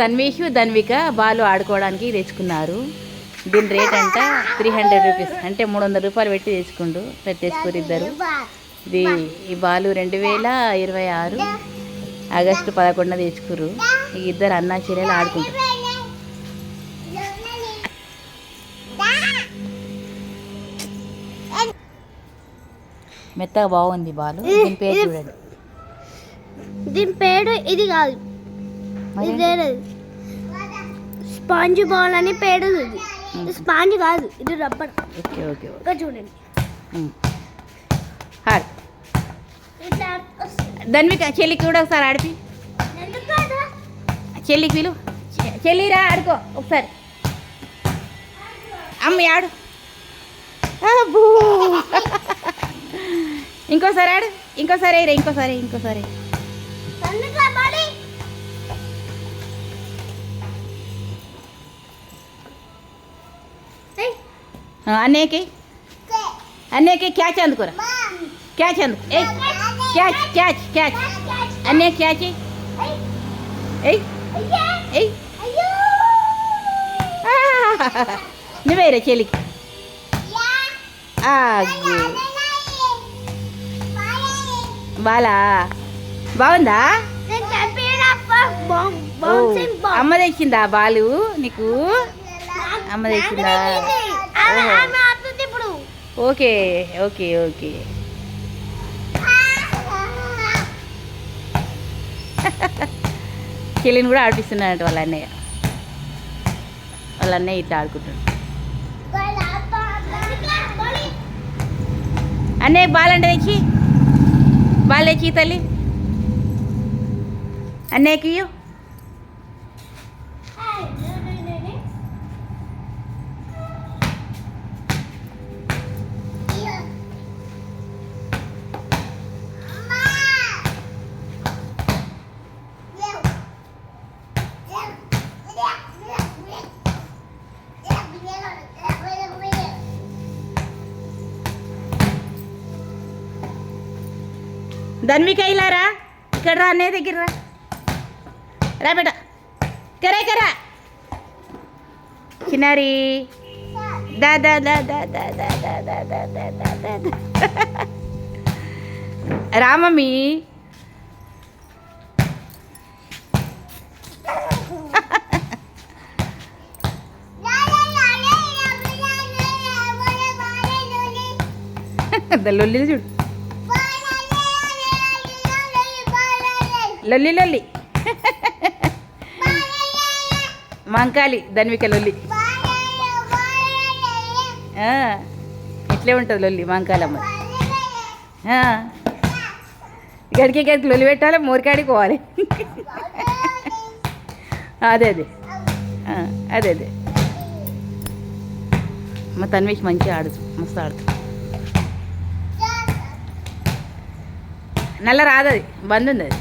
తన్వీషు ధన్విక బాలు ఆడుకోవడానికి తెచ్చుకున్నారు. దీని రేట్ అంట 300 రూపీస్, అంటే 300 రూపాయలు పెట్టి తెచ్చుకురు ఇద్దరు. ఇది ఈ బాలు 2026 ఆగస్టు 11 తెచ్చుకురు. ఈ ఇద్దరు అన్నా చెల్లెలు ఆడుకుంటారు. మెత్తగా బాగుంది బాలు. దీని పేరు చూడండి. దీని పేరు ఇది కాదు, స్పాంజ్ బాల్ అని పేరు. ఇది స్పాంజ్ కాదు, ఇది రబ్బర్. ఓకే ఓకే ఇంకా చూడండి. హాడ్ ధన్విక చెల్లికి కూడా ఒకసారి ఆడిపి. చెల్లికి వీలు చెల్లిరా ఆడుకో ఒకసారి. అమ్మ ఆడు. ఇంకోసారి ఆడు. ఇంకోసారి రా. ఇంకోసారి అన్నయ్యకి క్యాచ్ అందుకోరా. క్యాచ్ అందుకు. క్యాచ్ అన్నయ్య క్యాచ్. నువ్వేరా చెల్లికి. బాలా బాగుందా? అమ్మ తెచ్చిందా బాలు నీకు? అమ్మ తెచ్చిందా? Okay okay okay. చెల్లిని కూడా ఆడిపిస్తున్నాడంట వాళ్ళ అన్నయ్య. ఇట్లా ఆడుకుంటాడు. అన్నయ్య బాల్ అంటే తెచ్చి తల్లి. అన్నయ్యకి ధన్విక ఇలారా. ఇక్కడ రా, అన్నయ్య దగ్గర రా బేట. కరా చిన్నారి. దా రామమ్మీ. లొల్లి చూడు. లొల్లి మంకాలి ధన్విక లొల్లి. ఇట్లే ఉంటుంది లొల్లి మంకాలమ్మ. గడికి లొల్లి పెట్టాలి, మోరికాడికి పోవాలి. అదే మా తన్వేష్ మంచిగా ఆడుతు, మస్తు ఆడుతు. నల్ల రాదు, అది బంద్ ఉంది. అది